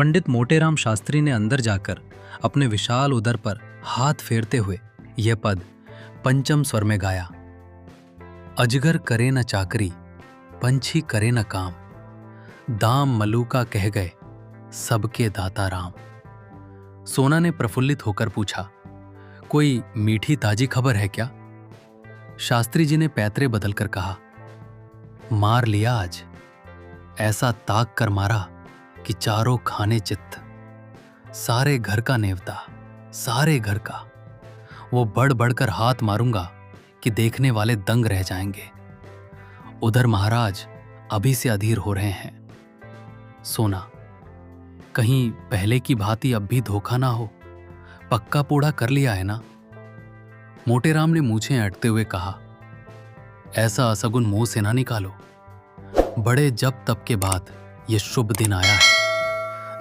पंडित मोटेराम शास्त्री ने अंदर जाकर अपने विशाल उदर पर हाथ फेरते हुए यह पद पंचम स्वर में गाया। अजगर करे न चाकरी, पंछी करे न काम, दाम मलूका कह गए सबके दाता राम। सोना ने प्रफुल्लित होकर पूछा, कोई मीठी ताजी खबर है क्या? शास्त्री जी ने पैतरे बदलकर कहा, मार लिया आज, ऐसा ताक कर मारा कि चारों खाने चित्त, सारे घर का नेवता, सारे घर का। वो बढ़ बढ़कर हाथ मारूंगा कि देखने वाले दंग रह जाएंगे। उधर महाराज अभी से अधीर हो रहे हैं। सोना, कहीं पहले की भांति अब भी धोखा ना हो, पक्का पूड़ा कर लिया है ना? मोटेराम ने मूछें अटते हुए कहा, ऐसा असगुन मुंह से ना निकालो। बड़े जब तब के बाद ये शुभ दिन आया है,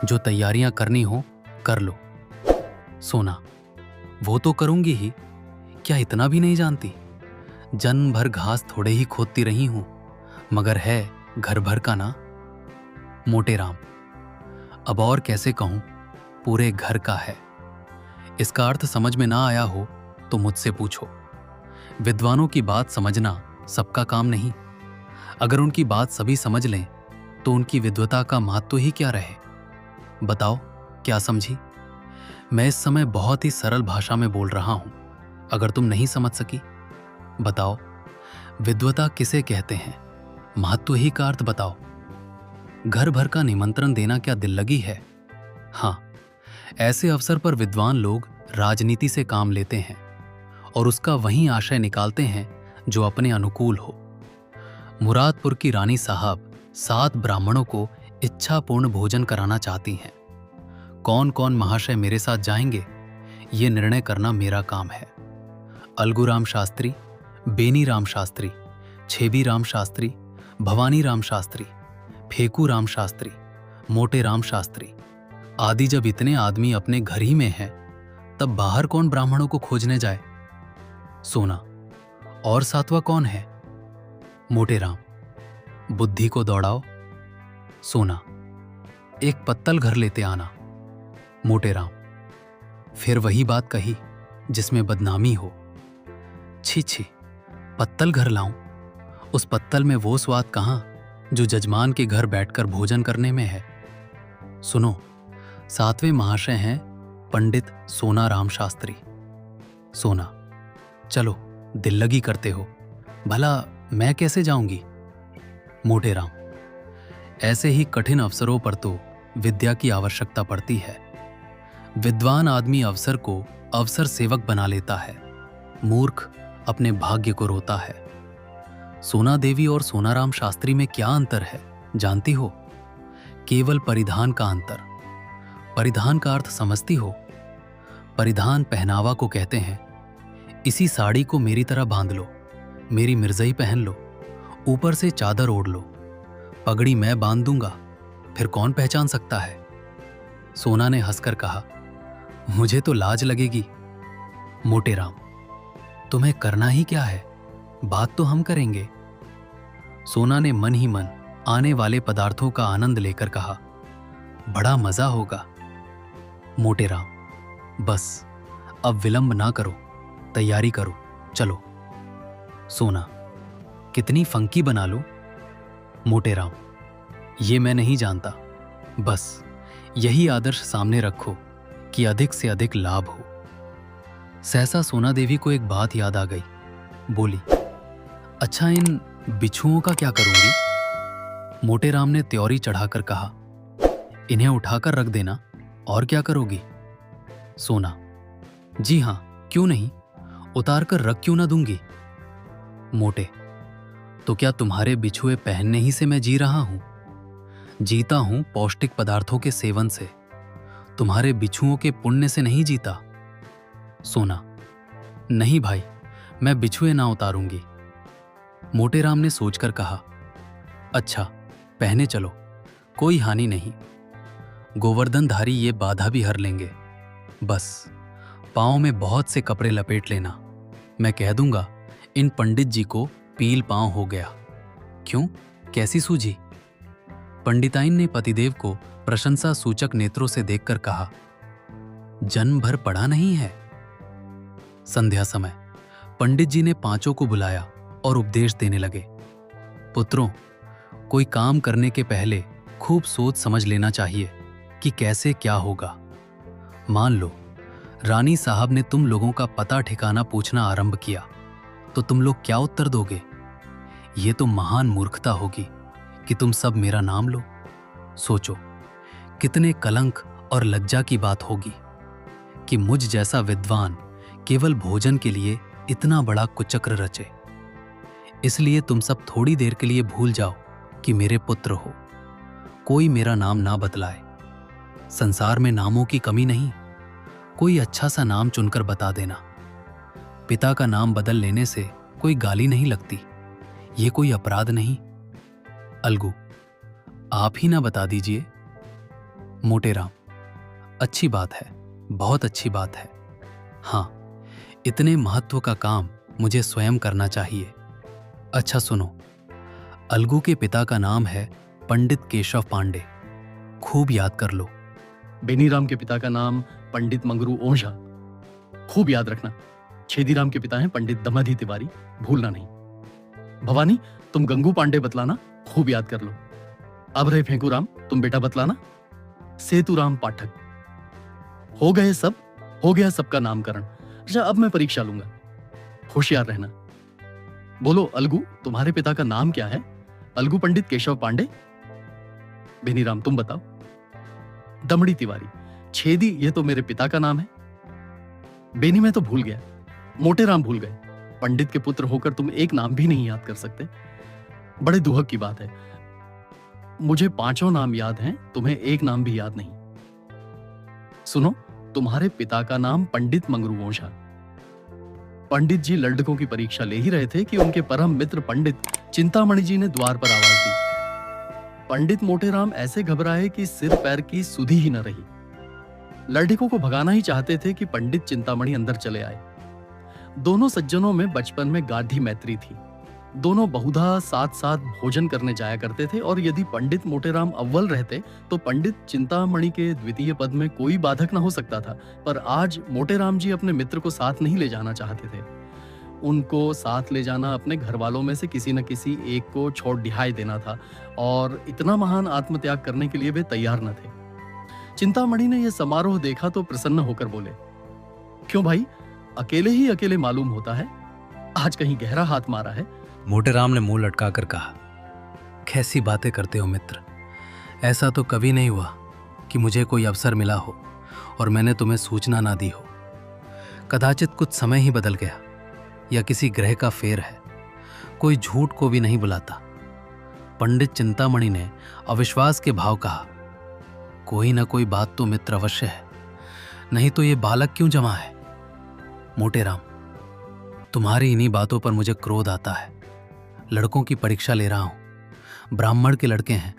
जो तैयारियां करनी हो कर लो। सोना, वो तो करूंगी ही, क्या इतना भी नहीं जानती? जन्म भर घास थोड़े ही खोदती रही हूं, मगर है घर भर का ना। मोटेराम, अब और कैसे कहूं, पूरे घर का है। इसका अर्थ समझ में ना आया हो तो मुझसे पूछो। विद्वानों की बात समझना सबका काम नहीं। अगर उनकी बात सभी समझ लें तो उनकी विद्वता का महत्व ही क्या रहे? बताओ, क्या समझी? मैं इस समय बहुत ही सरल भाषा में बोल रहा हूं। अगर तुम नहीं समझ सकी, बताओ विद्वता किसे कहते हैं? महत्व ही का अर्थ बताओ। घर भर का निमंत्रण देना क्या दिल लगी है? हां, ऐसे अवसर पर विद्वान लोग राजनीति से काम लेते हैं और उसका वही आशय निकालते हैं जो अपने अनुकूल हो। मुरादपुर की रानी साहब 7 ब्राह्मणों को इच्छापूर्ण भोजन कराना चाहती हैं। कौन कौन महाशय मेरे साथ जाएंगे, ये निर्णय करना मेरा काम है। अलगूराम शास्त्री, बेनी राम शास्त्री, छेबी राम शास्त्री, भवानी राम शास्त्री, फेकू राम शास्त्री, मोटे राम शास्त्री आदि जब इतने आदमी अपने घर ही में हैं, तब बाहर कौन ब्राह्मणों को खोजने जाए? सोना, और 7वां कौन है? मोटेराम, बुद्धि को दौड़ाओ। सोना, एक पत्तल घर लेते आना। मोटेराम, फिर वही बात कही जिसमें बदनामी हो। छी छी, पत्तल घर लाऊं? उस पत्तल में वो स्वाद कहां जो जजमान के घर बैठकर भोजन करने में है। सुनो, 7वें महाशय हैं पंडित सोनाराम शास्त्री। सोना, चलो, दिल लगी करते हो, भला मैं कैसे जाऊंगी? मोटेराम, ऐसे ही कठिन अवसरों पर तो विद्या की आवश्यकता पड़ती है। विद्वान आदमी अवसर को अवसर सेवक बना लेता है, मूर्ख अपने भाग्य को रोता है। सोना देवी और सोनाराम शास्त्री में क्या अंतर है जानती हो? केवल परिधान का अंतर। परिधान का अर्थ समझती हो? परिधान पहनावा को कहते हैं। इसी साड़ी को मेरी तरह बांध लो, मेरी मिर्जई पहन लो, ऊपर से चादर ओढ़ लो, पगड़ी मैं बांध दूंगा, फिर कौन पहचान सकता है? सोना ने हंसकर कहा, मुझे तो लाज लगेगी। मोटेराम, तुम्हें करना ही क्या है, बात तो हम करेंगे। सोना ने मन ही मन आने वाले पदार्थों का आनंद लेकर कहा, बड़ा मजा होगा। मोटेराम, बस अब विलंब ना करो, तैयारी करो, चलो। सोना, कितनी फंकी बना लो? मोटेराम, ये मैं नहीं जानता, बस यही आदर्श सामने रखो कि अधिक से अधिक लाभ हो। सहसा सोना देवी को एक बात याद आ गई। बोली, अच्छा, इन बिच्छुओं का क्या करूंगी? मोटेराम ने त्योरी चढ़ाकर कहा, इन्हें उठाकर रख देना, और क्या करोगी? सोना, जी हां, क्यों नहीं, उतार कर रख क्यों ना दूंगी? मोटे, तो क्या तुम्हारे बिछुए पहनने ही से मैं जी रहा हूं? जीता हूं पौष्टिक पदार्थों के सेवन से, तुम्हारे बिछुओं के पुण्य से नहीं जीता। सोना, नहीं भाई, मैं बिछुए ना उतारूंगी। मोटेराम ने सोचकर कहा, अच्छा, पहने चलो, कोई हानि नहीं। गोवर्धनधारी ये बाधा भी हर लेंगे। बस पांव में बहुत से कपड़े लपेट लेना, मैं कह दूंगा इन पंडित जी को पील पांव हो गया। क्यों, कैसी सूझी? पंडिताइन ने पतिदेव को प्रशंसा सूचक नेत्रों से देखकर कहा, जन्म भर पढ़ा नहीं है। संध्या समय पंडित जी ने पांचों को बुलाया और उपदेश देने लगे। पुत्रों, कोई काम करने के पहले खूब सोच समझ लेना चाहिए कि कैसे क्या होगा। मान लो रानी साहब ने तुम लोगों का पता ठिकाना पूछना आरंभ किया, तो तुम लोग क्या उत्तर दोगे? ये तो महान मूर्खता होगी कि तुम सब मेरा नाम लो। सोचो, कितने कलंक और लज्जा की बात होगी कि मुझ जैसा विद्वान केवल भोजन के लिए इतना बड़ा कुचक्र रचे। इसलिए तुम सब थोड़ी देर के लिए भूल जाओ कि मेरे पुत्र हो। कोई मेरा नाम ना बतलाए। संसार में नामों की कमी नहीं। कोई अच्छा सा नाम चुनकर बता देना। पिता का नाम बदल लेने से कोई गाली नहीं लगती। ये कोई अपराध नहीं। अलगू, आप ही ना बता दीजिए। मोटेराम, अच्छी बात है, बहुत अच्छी बात है। हाँ, इतने महत्व का काम मुझे स्वयं करना चाहिए। अच्छा सुनो, अलगू के पिता का नाम है पंडित केशव पांडे। खूब याद कर लो। बेनीराम के पिता का नाम पंडित मंगरू ओझा। खूब याद रखना। छेदीराम के पिता हैं पंडित दमाधी तिवारी, भूलना नहीं। भवानी, तुम गंगू पांडे बतलाना, खूब याद कर लो। अब रहे फेंकूराम, तुम बेटा बतलाना। सेतुराम पाठक। हो गए सब, हो गया सबका नामकरण। अच्छा, अब मैं परीक्षा लूंगा, होशियार रहना। बोलो अलगू, तुम्हारे पिता का नाम क्या है? अलगू पंडित केशव पांडे। बेनीराम, तुम बताओ। दमड़ी तिवारी। छेदी, ये तो मेरे पिता का नाम है। बेनी, मैं तो भूल गया। मोटेराम भूल गए। पंडित के पुत्र होकर तुम एक नाम भी नहीं याद कर सकते, बड़े दुहक की बात है। मुझे पांचों नाम याद हैं, तुम्हें एक नाम भी याद नहीं। सुनो, तुम्हारे पिता का नाम पंडित मंगरू ओझा। पंडित जी लड्डकों की परीक्षा ले ही रहे थे कि उनके परम मित्र पंडित चिंतामणि जी ने द्वार पर आवाज दी। पंडित मोटेराम ऐसे घबराए कि सिर पैर की सुधि ही न रही। लड्डकों को भगाना ही चाहते थे कि पंडित चिंतामणि अंदर चले आए। दोनों सज्जनों में बचपन में गाढ़ी मैत्री थी। दोनों बहुधा साथ साथ भोजन करने जाया करते थे और यदि पंडित मोटेराम अव्वल रहते तो पंडित चिंतामणि के द्वितीय पद में कोई बाधक न हो सकता था। पर आज मोटेराम जी अपने मित्र को साथ नहीं ले जाना चाहते थे। उनको साथ ले जाना अपने घर वालों में से किसी न किसी एक को छोड़ डिहाई देना था और इतना महान आत्मत्याग करने के लिए वे तैयार न थे। चिंतामणि ने यह समारोह देखा तो प्रसन्न होकर बोले, क्यों भाई, अकेले ही अकेले मालूम होता है, आज कहीं गहरा हाथ मारा है? मोटेराम ने मुंह लटकाकर कहा, कैसी बातें करते हो मित्र। ऐसा तो कभी नहीं हुआ कि मुझे कोई अवसर मिला हो और मैंने तुम्हें सूचना ना दी हो। कदाचित कुछ समय ही बदल गया या किसी ग्रह का फेर है। कोई झूठ को भी नहीं बुलाता। पंडित चिंतामणि ने अविश्वास के भाव कहा, कोई ना कोई बात तो मित्र अवश्य है, नहीं तो ये बालक क्यों जमा है? मोटेराम, तुम्हारी इन्हीं बातों पर मुझे क्रोध आता है। लड़कों की परीक्षा ले रहा हूं। ब्राह्मण के लड़के हैं,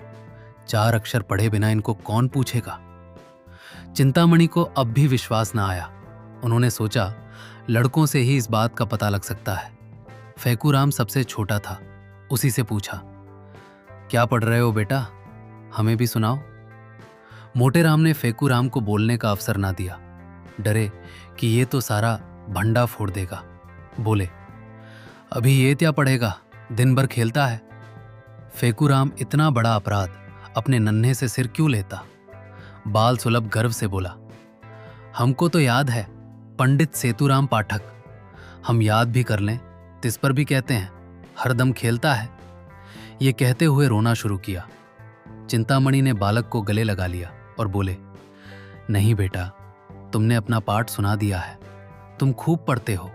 4 अक्षर पढ़े बिना इनको कौन पूछेगा? चिंतामणि को अब भी विश्वास ना आया। उन्होंने सोचा लड़कों से ही इस बात का पता लग सकता है। फैकूराम सबसे छोटा था, उसी से पूछा, क्या पढ़ रहे हो बेटा, हमें भी सुनाओ। मोटेराम ने फैकूराम को बोलने का अवसर ना दिया, डरे कि ये तो सारा भंडा फोड़ देगा। बोले, अभी ये क्या पढ़ेगा, दिन भर खेलता है। फैकूराम इतना बड़ा अपराध अपने नन्हे से सिर क्यों लेता? बाल सुलभ गर्व से बोला, हमको तो याद है पंडित सेतुराम पाठक, हम याद भी कर लें तिस पर भी कहते हैं, हरदम खेलता है। ये कहते हुए रोना शुरू किया। चिंतामणि ने बालक को गले लगा लिया और बोले, नहीं बेटा, तुमने अपना पाठ सुना दिया है, तुम खूब पढ़ते हो।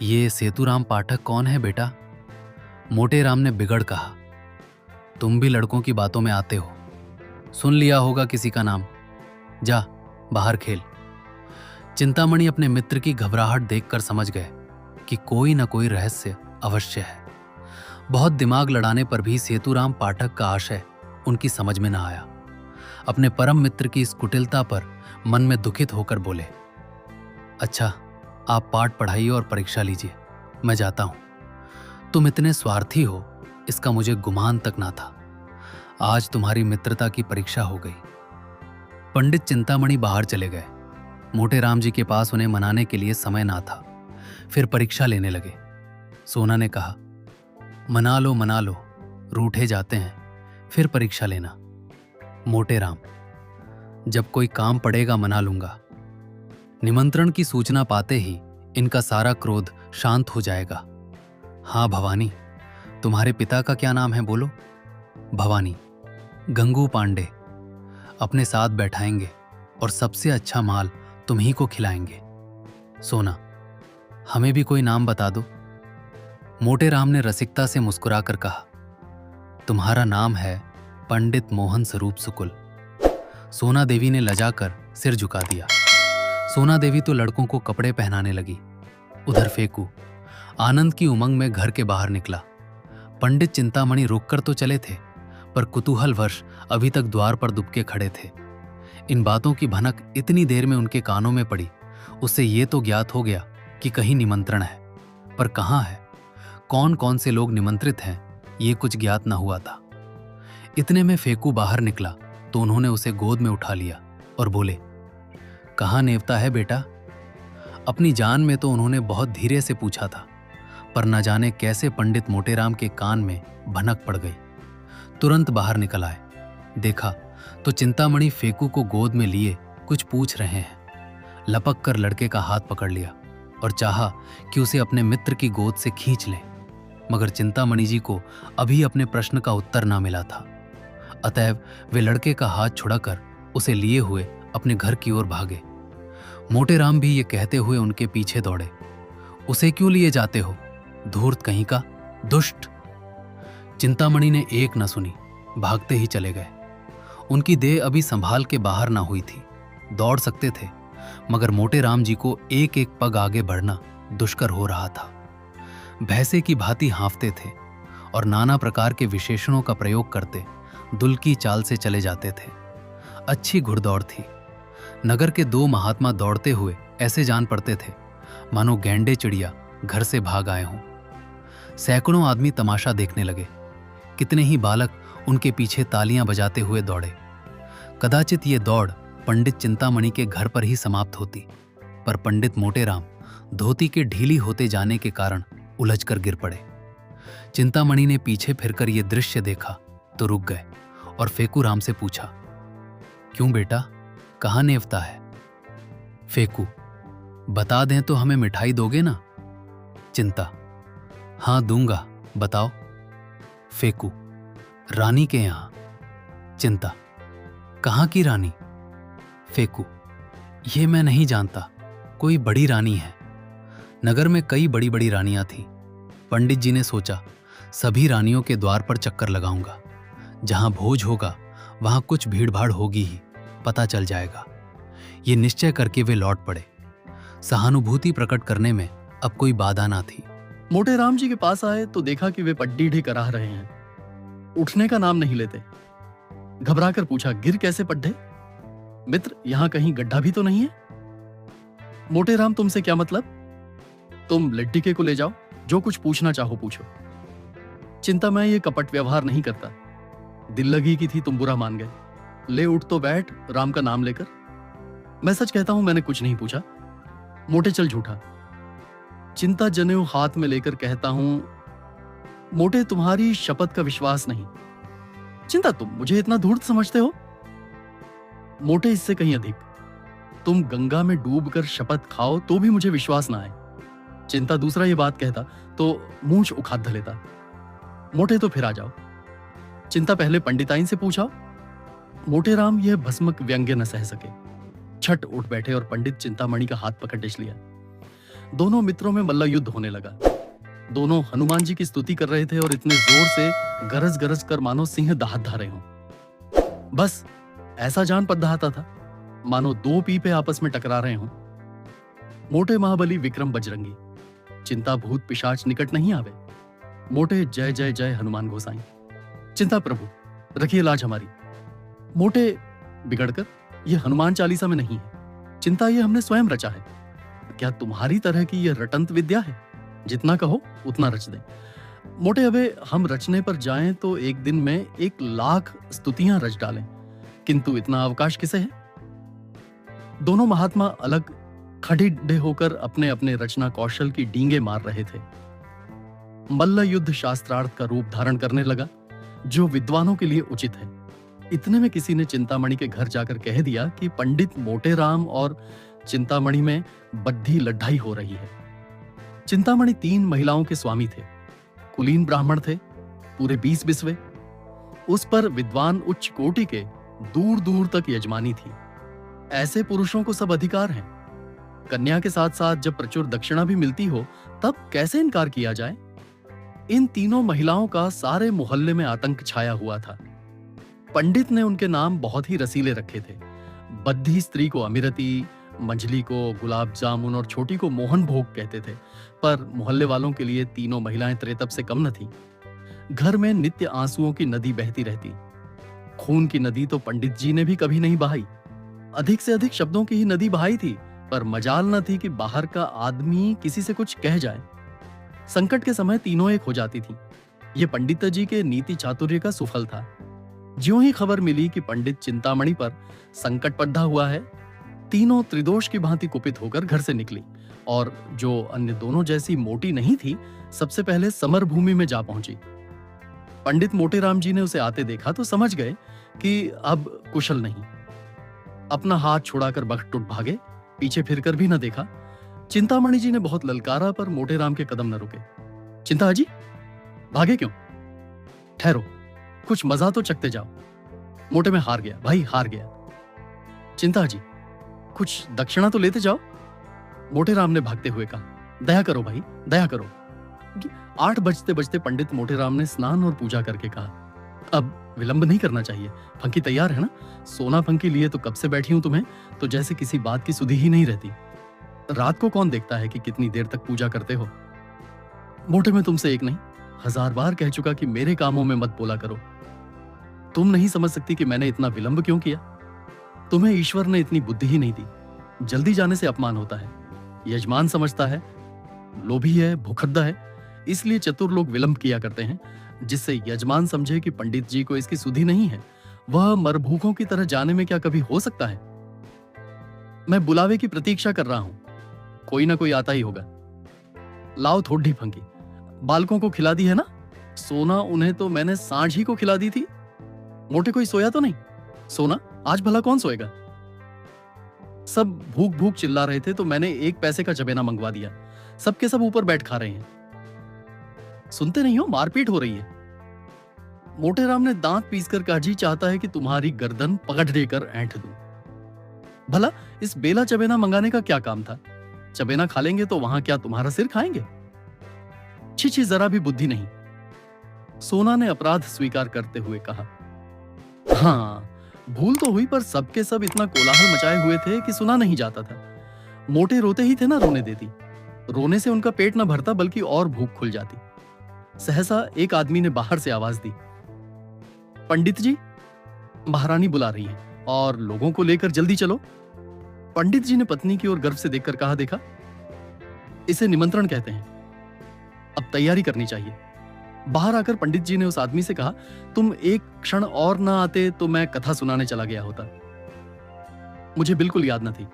ये सेतुराम पाठक कौन है बेटा? मोटेराम ने बिगड़ कहा, तुम भी लड़कों की बातों में आते हो, सुन लिया होगा किसी का नाम, जा बाहर खेल। चिंतामणि अपने मित्र की घबराहट देखकर समझ गए कि कोई न कोई रहस्य अवश्य है। बहुत दिमाग लड़ाने पर भी सेतुराम पाठक का आशय उनकी समझ में न आया। अपने परम मित्र की इस कुटिलता पर मन में दुखित होकर बोले, अच्छा, आप पाठ पढ़ाइए और परीक्षा लीजिए, मैं जाता हूं। तुम इतने स्वार्थी हो, इसका मुझे गुमान तक ना था। आज तुम्हारी मित्रता की परीक्षा हो गई, पंडित चिंतामणि बाहर चले गए। मोटे राम जी के पास उन्हें मनाने के लिए समय ना था। फिर परीक्षा लेने लगे। सोना ने कहा, मना लो, रूठे जाते हैं, फिर परीक्षा लेना। मोटे राम, जब कोई काम पड़ेगा मना लूंगा। निमंत्रण की सूचना पाते ही इनका सारा क्रोध शांत हो जाएगा। हाँ भवानी, तुम्हारे पिता का क्या नाम है बोलो? भवानी, गंगू पांडे। अपने साथ बैठाएंगे और सबसे अच्छा माल तुम्ही को खिलाएंगे। सोना, हमें भी कोई नाम बता दो। मोटे राम ने रसिकता से मुस्कुराकर कहा, तुम्हारा नाम है पंडित मोहन स्वरूप सुकुल। सोना देवी ने लजाकर सिर झुका दिया। सोना देवी तो लड़कों को कपड़े पहनाने लगी। उधर फेकू आनंद की उमंग में घर के बाहर निकला। पंडित चिंतामणि रुककर तो चले थे, पर कुतूहलवश अभी तक द्वार पर दुबके खड़े थे। इन बातों की भनक इतनी देर में उनके कानों में पड़ी, उससे ये तो ज्ञात हो गया कि कहीं निमंत्रण है, पर कहाँ है, कौन कौन से लोग निमंत्रित हैं, ये कुछ ज्ञात न हुआ था। इतने में फेकू बाहर निकला तो उन्होंने उसे गोद में उठा लिया और बोले, कहाँ नेवता है बेटा? अपनी जान में तो उन्होंने बहुत धीरे से पूछा था, पर न जाने कैसे पंडित मोटेराम के कान में भनक पड़ गई। तुरंत बाहर निकल आए। देखा तो चिंतामणि फेकू को गोद में लिए कुछ पूछ रहे हैं। लपक कर लड़के का हाथ पकड़ लिया और चाहा कि उसे अपने मित्र की गोद से खींच लें, मगर चिंतामणि जी को अभी अपने प्रश्न का उत्तर ना मिला था। अतएव वे लड़के का हाथ छुड़ाकर उसे लिए हुए अपने घर की ओर भागे। मोटेराम भी ये कहते हुए उनके पीछे दौड़े, उसे क्यों लिए जाते हो, धूर्त कहीं का, दुष्ट। चिंतामणि ने एक न सुनी, भागते ही चले गए। उनकी देह अभी संभाल के बाहर ना हुई थी। दौड़ सकते थे, मगर मोटेराम जी को एक एक पग आगे बढ़ना दुष्कर हो रहा था। भैंसे की भांति हाँफते थे और नाना प्रकार के विशेषणों का प्रयोग करते दुल की चाल से चले जाते थे। अच्छी घुड़दौड़ थी। नगर के दो महात्मा दौड़ते हुए ऐसे जान पड़ते थे मानो गैंडे चिड़िया घर से भाग आए हों। सैकड़ों आदमी तमाशा देखने लगे। कितने ही बालक उनके पीछे तालियां बजाते हुए दौड़े। कदाचित ये दौड़ पंडित चिंतामणि के घर पर ही समाप्त होती, पर पंडित मोटेराम धोती के ढीली होते जाने के कारण उलझकर गिर पड़े। चिंतामणि ने पीछे फिरकर ये दृश्य देखा तो रुक गए और फेकू राम से पूछा, क्यों बेटा, कहाँ नेवता है? फेकू, बता दें तो हमें मिठाई दोगे ना? चिंता, हाँ दूंगा, बताओ। फेकू, रानी के यहां। चिंता, कहाँ की रानी? फेकू, ये मैं नहीं जानता, कोई बड़ी रानी है। नगर में कई बड़ी बड़ी रानियां थीं। पंडित जी ने सोचा सभी रानियों के द्वार पर चक्कर लगाऊंगा। जहां भोज होगा वहां कुछ भीड़भाड़ होगी ही, पता चल जाएगा। ये निश्चय करके वे लौट पड़े। सहानुभूति प्रकट करने में अब कोई बाधा ना थी। मोटेराम जी के पास आए तो देखा कि वे पड्डीढ़े कराह रहे हैं। उठने का नाम नहीं लेते। घबराकर पूछा, गिर कैसे पड्ढे? मित्र, यहां कहीं गड्ढा भी तो नहीं है? मोटेराम, तुमसे क्या मतलब? तुम लिट्टिके को ले जाओ, जो कुछ पूछना चाहो पूछो। चिंता, मैं ये कपट व्यवहार नहीं करता। दिल लगी की थी, तुम बुरा मान गए। ले उठ तो बैठ, राम का नाम लेकर। मैं सच कहता हूं, मैंने कुछ नहीं पूछा। मोटे, चल झूठा। चिंता जनेऊ हाथ में लेकर कहता हूं, मोटे तुम्हारी शपथ का विश्वास नहीं। चिंता, तुम मुझे इतना धूर्त समझते हो? मोटे, इससे कहीं अधिक। तुम गंगा में डूबकर शपथ खाओ तो भी मुझे विश्वास ना आए। चिंता दूसरा ये बात कहता तो मूंछ उखाड़ लेता। मोटे, तो फिर आ जाओ। चिंता, पहले पंडिताइन से पूछा। मोटेराम यह भस्मक व्यंग्य न सह सके। छट उठ बैठे और पंडित चिंतामणि का हाथ पकड़ टिस लिया। दोनों मित्रों में मल्ल युद्ध होने लगा। दोनों हनुमान जी की स्तुति कर रहे थे और इतने जोर से गरज गरज कर मानो सिंह दाहत धा रहे हों। बस ऐसा जान पद्दाहता था मानो दो पीपे आपस में टकरा रहे हों। मोटे महाबली विक्रम बजरंगी, चिंता भूत पिशाच निकट नहीं आवे। मोटे, जय जय जय हनुमान गोसाई। चिंता, प्रभु रखिए लाज हमारी। मोटे बिगड़कर, यह हनुमान चालीसा में नहीं है। चिंता, यह हमने स्वयं रचा है। क्या तुम्हारी तरह की यह रटंत विद्या है? जितना कहो उतना रच दें। मोटे, अबे हम रचने पर जाएं तो एक दिन में 1,00,000 स्तुतियां रच डालें, किंतु इतना अवकाश किसे है? दोनों महात्मा अलग खड़े होकर अपने अपने रचना कौशल की डींगे मार रहे थे। मल्ल युद्ध शास्त्रार्थ का रूप धारण करने लगा, जो विद्वानों के लिए उचित है। इतने में किसी ने चिंतामणि के घर जाकर कह दिया कि पंडित मोटेराम और चिंतामणि में बद्धी लड़ाई हो रही है। चिंतामणि 3 महिलाओं के स्वामी थे, कुलीन ब्राह्मण थे, पूरे 20 बिस्वे। उस पर विद्वान उच्च कोटि के दूर दूर तक यजमानी थी। ऐसे पुरुषों को सब अधिकार हैं। कन्या के साथ साथ जब प्रचुर दक्षिणा भी मिलती हो, तब कैसे इनकार किया जाए? इन तीनों महिलाओं का सारे मोहल्ले में आतंक छाया हुआ था। पंडित ने उनके नाम बहुत ही रसीले रखे थे। बद्धी स्त्री को अमिरती, मंझली को गुलाब जामुन और छोटी को मोहन भोग कहते थे। पर मोहल्ले वालों के लिए तीनों महिलाएं त्रेतब से कम न थीं। घर में नित्य आंसुओं की नदी बहती रहती। खून की नदी तो पंडित जी ने भी कभी नहीं बहाई। अधिक से अधिक शब्दों की ही नदी बहाई थी, पर मजाल न थी कि बाहर का आदमी किसी से कुछ कह जाए। संकट के समय तीनों एक हो जाती थीं। ये पंडित जी के नीति चातुर्य का सुफल था। ज्यों ही खबर मिली कि पंडित चिंतामणि पर संकट पड़ा हुआ है, तीनों त्रिदोष की भांति कुपित होकर घर से निकली और जो अन्य दोनों जैसी मोटी नहीं थी, सबसे पहले समर भूमि में जा पहुंची। पंडित मोटेराम जी ने उसे आते देखा तो समझ गए कि अब कुशल नहीं। अपना हाथ छुड़ाकर बखटुट भागे, पीछे फिरकर भी न देखा। चिंतामणि जी ने बहुत ललकारा, पर मोटेराम के कदम न रुके। चिंता जी, भागे क्यों? ठहरो, कुछ मजा तो चखते जाओ। मोटे में हार गया भाई, हार गया। चिंता जी, कुछ दक्षिणा तो लेते जाओ। मोटेराम ने भागते हुए कहा। दया करो भाई, दया करो। 8 बजते बजते पंडित मोटेराम ने स्नान और पूजा करके कहा, अब विलंब नहीं करना चाहिए। फंकी तैयार है ना? सोना फंकी लिए तो कब से बैठी हूं तुम्हें, तो जैसे किसी बात की सुधि ही नहीं रहती। रात को कौन देखता है कि कितनी देर तक पूजा करते हो? मोटे में तुमसे एक नहीं 1000 बार कह चुका कि मेरे कामों में मत बोला करो। तुम नहीं समझ सकती कि मैंने इतना विलंब क्यों किया? तुम्हें ईश्वर ने इतनी बुद्धि ही नहीं दी। जल्दी जाने से अपमान होता है। यजमान समझता है, लोभी है, भूखद्दा है, इसलिए चतुर लोग विलंब किया करते हैं, जिससे यजमान समझे कि पंडित जी को इसकी सुधि नहीं है। वह मरभूखों की तरह जाने में क्या कभी हो सकता है? मैं बुलावे की प्रतीक्षा कर रहा हूं, कोई ना कोई आता ही होगा। लाओ थोड़ी फंकी, बालकों को खिला दी है ना? सोना उन्हें तो मैंने सांझ ही को खिला दी थी। मोटे कोई सोया तो नहीं? सोना आज भला कौन सोएगा? सब भूख भूख चिल्ला रहे थे तो मैंने 1 पैसे का चबेना मंगवा दिया। सबके सब ऊपर बैठ खा रहे हैं। सुनते नहीं हो, मारपीट हो रही है। मोटेराम ने दांत पीसकर कहा, जी चाहता है कि तुम्हारी गर्दन पकड़ देकर ऐंठ दूं। भला इस बेला चबेना मंगाने का क्या काम था? चबेना खा लेंगे तो वहां क्या तुम्हारा सिर खाएंगे? छी, जरा भी बुद्धि नहीं। सोना ने अपराध स्वीकार करते हुए कहा, हाँ भूल तो हुई, पर सबके सब इतना कोलाहल मचाए हुए थे कि सुना नहीं जाता था। मोटे रोते ही थे ना रोने देती। रोने से उनका पेट न भरता, बल्कि और भूख खुल जाती। सहसा एक आदमी ने बाहर से आवाज दी, पंडित जी, महारानी बुला रही है और लोगों को लेकर जल्दी चलो। पंडित जी ने पत्नी की ओर गर्व से देखकर कहा, देखा, इसे निमंत्रण कहते हैं। अब तैयारी करनी चाहिए। बाहर आकर पंडित जी ने उस आदमी से कहा, तुम एक क्षण और ना आते तो मैं कथा सुनाने चला गया होता। मुझे बिल्कुल याद न थी।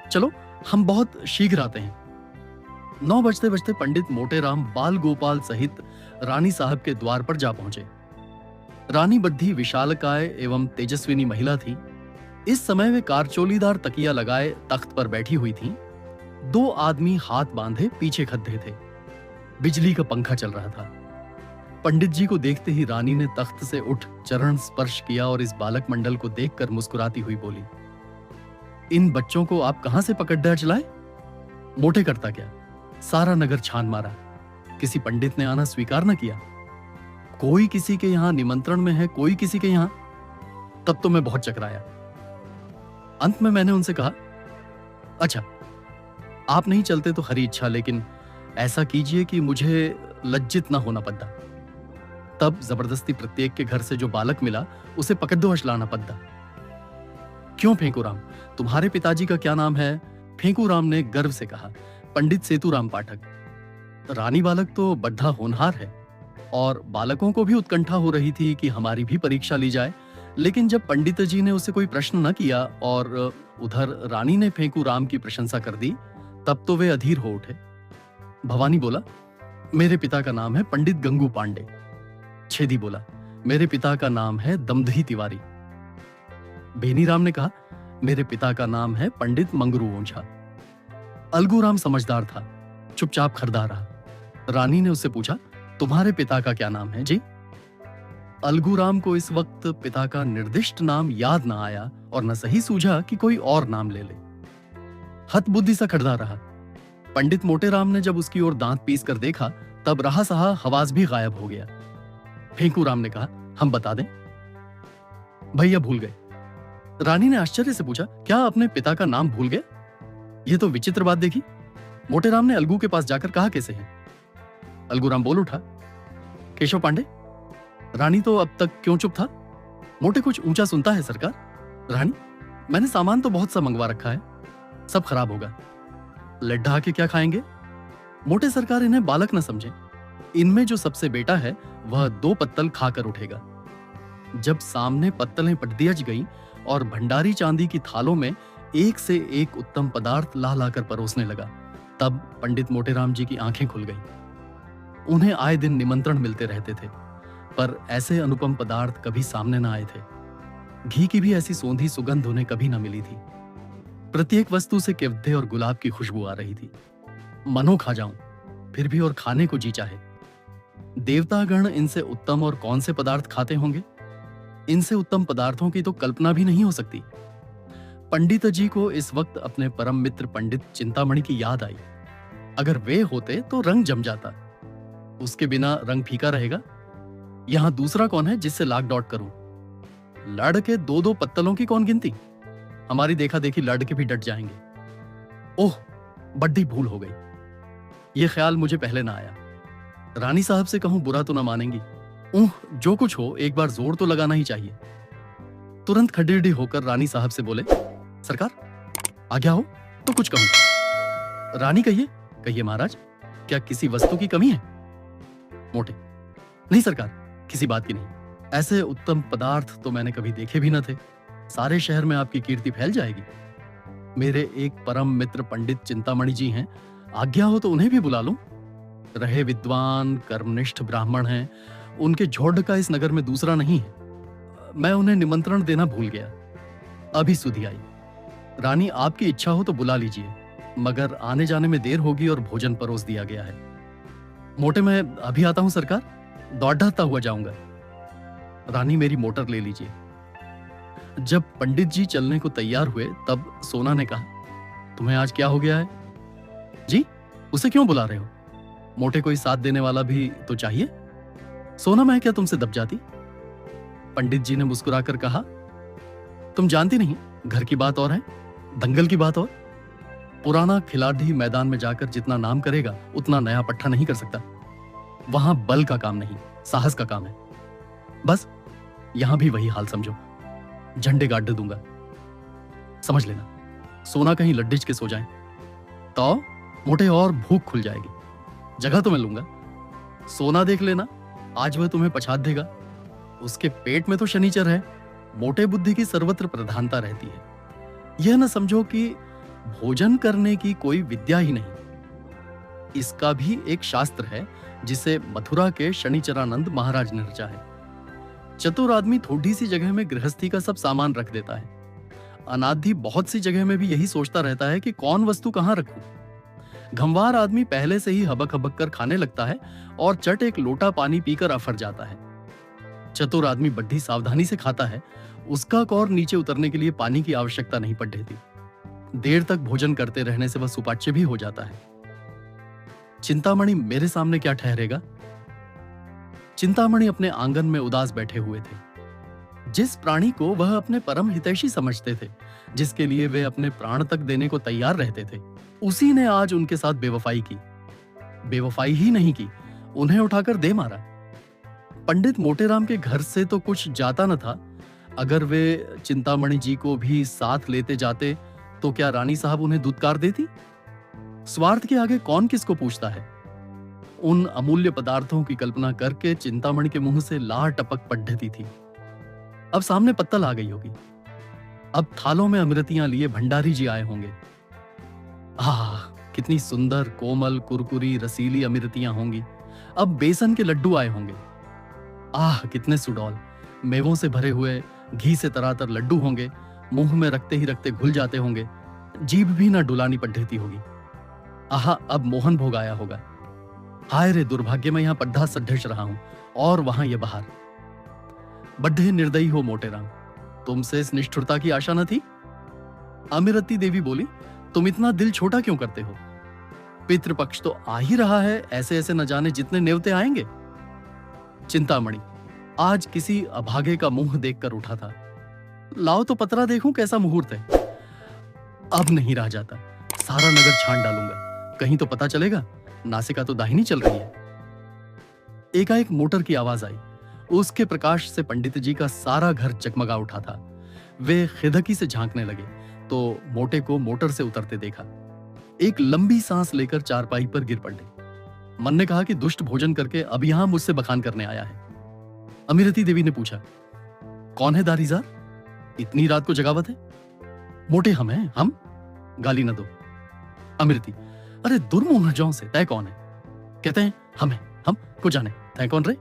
चलो हम बहुत शीघ्र आते हैं। 9 बजते बजते पंडित मोटेराम बाल गोपाल सहित रानी साहब के द्वार पर जा पहुंचे। रानी बद्धी विशालकाय एवं तेजस्विनी महिला थी। इस समय वे कारचोलीदार तकिया लगाए तख्त पर बैठी हुई थीं। 2 आदमी हाथ बांधे पीछे खद्दे थे। बिजली का पंखा चल रहा था। पंडित जी को देखते ही रानी ने तख्त से उठ चरण स्पर्श किया और इस बालक मंडल को देखकर मुस्कुराती हुई बोली, इन बच्चों को आप कहां से पकड़ डर चलाए? मोटे करता क्या? सारा नगर छान मारा, किसी पंडित ने आना स्वीकार न किया। कोई किसी के यहां निमंत्रण में है, कोई किसी के यहां। तब तो मैं बहुत चकराया। अंत में मैंने उनसे कहा, अच्छा आप नहीं चलते तो हरी इच्छा, लेकिन ऐसा कीजिए कि मुझे लज्जित ना होना पड़ता। तब जबरदस्ती प्रत्येक के घर से जो बालक मिला उसे पकड़ लाना पड़ता। क्यों फेंकूराम, तुम्हारे पिताजी का क्या नाम है? फेंकूराम ने गर्व से कहा, पंडित सेतुराम पाठक। रानी बालक तो बड्ढा होनहार है और बालकों को भी उत्कंठा हो रही थी कि हमारी भी परीक्षा ली जाए। लेकिन जब पंडित जी ने उसे कोई प्रश्न न किया और उधर रानी ने फेंकू राम की प्रशंसा कर दी, तब तो वे अधीर हो उठे। भवानी बोला, मेरे पिता का नाम है पंडित गंगू पांडे। छेदी बोला, मेरे पिता का नाम है दमदही तिवारी। बेनीराम ने कहा, मेरे पिता का नाम है पंडित मंगरू ओझा। अलगूराम समझदार था, चुपचाप खरदा रहा। रानी ने उससे पूछा, तुम्हारे पिता का क्या नाम है जी? अलगूराम को इस वक्त पिता का निर्दिष्ट नाम याद न आया और न सही सूझा कि कोई और नाम ले ले। हतबुद्धि सा खड़दा रहा। पंडित मोटेराम ने जब उसकी ओर दांत पीस कर देखा, तब रहा सहा हवास भी गायब हो गया। फेंकूराम ने कहा, हम बता दें? भैया भूल गए। रानी ने आश्चर्य से पूछा, क्या अपने पिता का नाम भूल गया? यह तो विचित्र बात देखी। मोटेराम ने अलगू के पास जाकर कहा, कैसे है? अलगूराम बोल उठा, केशव पांडे। रानी तो अब तक क्यों चुप था? मोटे कुछ ऊंचा सुनता है सरकार। रानी, मैंने सामान तो बहुत सा मंगवा रखा है, सब खराब होगा। लड्ढा के क्या खाएंगे? मोटे सरकार इन्हें बालक न समझे। इनमें जो सबसे बेटा है वह 2 पत्तल खाकर उठेगा। जब सामने पत्तलें पट दियज गई और भंडारी चांदी की थालों में एक से एक उत्तम पदार्थ ला लाकर परोसने लगा, तब पंडित मोटेराम जी की आंखें खुल गई। उन्हें आए दिन निमंत्रण मिलते रहते थे, पर ऐसे अनुपम पदार्थ कभी सामने न आए थे। घी की भी ऐसी सौंधी सुगंध उन्हें कभी न मिली थी। प्रत्येक वस्तु से केवड़े और गुलाब की खुशबू आ रही थी। मनो खा जाऊं, फिर भी और खाने को जी चाहे। देवतागण इनसे उत्तम और कौन से पदार्थ खाते होंगे? इनसे उत्तम पदार्थों की तो कल्पना भी नहीं हो सकती। पंडित जी को इस वक्त अपने परम मित्र पंडित चिंतामणि की याद आई। अगर वे होते तो रंग जम जाता, उसके बिना रंग फीका रहेगा। यहां दूसरा कौन है जिससे लाग डॉट करूं? लड़ के 2-2 पत्तलों की कौन गिनती? हमारी देखा देखी लड़ के भी डट जाएंगे। ओह, बड्डी भूल हो गई। यह ख्याल मुझे पहले ना आया। रानी साहब से कहूं बुरा तो ना मानेंगी। जो कुछ हो, एक बार जोर तो लगाना ही चाहिए। तुरंत खड़ीडी होकर रानी साहब से बोले, सरकार आज्ञा हो तो कुछ कहूं। रानी, कहिए कहिए महाराज, क्या किसी वस्तु की कमी है? मोटे, नहीं सरकार, किसी बात की नहीं। ऐसे उत्तम पदार्थ तो मैंने कभी देखे भी न थे। सारे शहर में आपकी कीर्ति फैल जाएगी। मेरे एक परम मित्र पंडित चिंतामणि जी हैं, आज्ञा हो तो उन्हें भी बुला लूं। रहे विद्वान कर्मनिष्ठ ब्राह्मण हैं, उनके झोड़ का इस नगर में दूसरा नहीं है। मैं उन्हें निमंत्रण देना भूल गया। अभी सुधि आई। रानी, आपकी इच्छा हो तो बुला लीजिए, मगर आने जाने में देर होगी और भोजन परोस दिया गया है। मोटे, मैं अभी आता हूं सरकार, दौड़ता हुआ जाऊंगा। रानी, मेरी मोटर ले लीजिए। जब पंडित जी चलने को तैयार हुए, तब सोना ने कहा, तुम्हें आज क्या हो गया है? जी, उसे क्यों बुला रहे हो? मोटे, कोई साथ देने वाला भी तो चाहिए। सोना, मैं क्या तुमसे दब जाती? पंडित जी ने मुस्कुराकर कहा, तुम जानती नहीं, घर की बात और है, दंगल की बात और। पुराना खिलाड़ी मैदान में जाकर जितना नाम करेगा उतना नया पट्टा नहीं कर सकता। वहां बल का काम नहीं, साहस का काम है। बस यहां भी वही हाल समझो, झंडे गाड़ दूंगा। समझ लेना, सोना कहीं लड्डिच के सो जाए तो मोटे और भूख खुल जाएगी। जगह तो मैं लूंगा। सोना देख लेना, आज वह तुम्हें पछाड़ देगा। उसके पेट में तो शनिचर है। मोटे बुद्धि की सर्वत्र प्रधानता रहती है। यह न समझो कि भोजन करने की कोई विद्या ही नहीं, इसका भी एक शास्त्र है जिसे मथुरा के शनिचरानंद महाराज ने रचा है। चतुर आदमी थोड़ी सी जगह में गृहस्थी का सब सामान रख देता है। अनादि बहुत सी जगह में भी यही सोचता रहता है कि कौन वस्तु कहां रखूं। घमवार आदमी पहले से ही हबक हबक कर खाने लगता है और चट एक लोटा पानी पीकर अफर जाता है। चतुर आदमी बड्डी सावधानी से खाता है, उसका कौर नीचे उतरने के लिए पानी की आवश्यकता नहीं पड़ती। देर तक भोजन करते रहने से वह सुपाच्य भी हो जाता है। चिंतामणि मेरे सामने क्या ठहरेगा? चिंतामणि अपने आंगन में उदास बैठे हुए थे। जिस प्राणी को वह अपने परम हितैषी समझते थे, जिसके लिए वे अपने प्राण तक देने को तैयार रहते थे, उसी ने आज उनके साथ बेवफाई की। बेवफाई ही नहीं की, उन्हें उठाकर दे मारा। पंडित मोटेराम के घर से तो कुछ जाता न था। अगर वे चिंतामणि जी को भी साथ लेते जाते तो क्या रानी साहब उन्हें दुत्कार देती? स्वार्थ के आगे कौन किसको पूछता है? उन अमूल्य पदार्थों की कल्पना करके चिंतामणि के मुंह से लार टपक पड़ती थी। अब सामने पत्तल आ गई होगी। अब थालों में अमृतियां लिए भंडारी जी आए होंगे। आह, कितनी सुंदर कोमल कुरकुरी रसीली अमृतियां होंगी। अब बेसन के लड्डू आए होंगे। आह, कितने सुडौल मेवों से भरे हुए घी से तरातर लड्डू होंगे। मुंह में रखते ही रखते घुल जाते होंगे, जीभ भी ना डुलानी पड़ रही होगी। आह, अब मोहन भोग आया होगा। हाय रे दुर्भाग्य, मैं यहाँ पड्ढा सड्ढेच रहा हूं और वहां ये बाहर। बड्ढे निर्दयी हो मोटेराम, तुमसे इस निष्ठुरता की आशा न थी। अमिरती देवी बोली, तुम इतना दिल छोटा क्यों करते हो? पितृपक्ष तो आ ही रहा है, ऐसे ऐसे न जाने जितने नेवते आएंगे। चिंतामणि आज किसी अभागे का मुंह देखकर उठा था। लाओ तो पतरा देखूं कैसा मुहूर्त है। अब नहीं रह जाता, सारा नगर छान डालूंगा, कहीं तो पता चलेगा नासिका तो दाहिनी चल रही है। एकाएक मोटर की आवाज आई। उसके प्रकाश से पंडित जी का सारा घर जगमगा उठा था। वे खिदकी से झांकने लगे तो मोटे को मोटर से उतरते देखा। एक लंबी सांस लेकर चारपाई पर गिर पड़े। मन ने कहा कि दुष्ट भोजन करके अब यहां मुझसे बखान करने आया है। अमिरती देवी ने पूछा, कौन है दारीजार? इतनी रात को जगावत है? मोटे हम हैं, हम। गाली न दो। अमिरती, अरे दुर्मुंह से तय कौन है? कहते हैं हम हैं, हम को जाने तय कौन रे?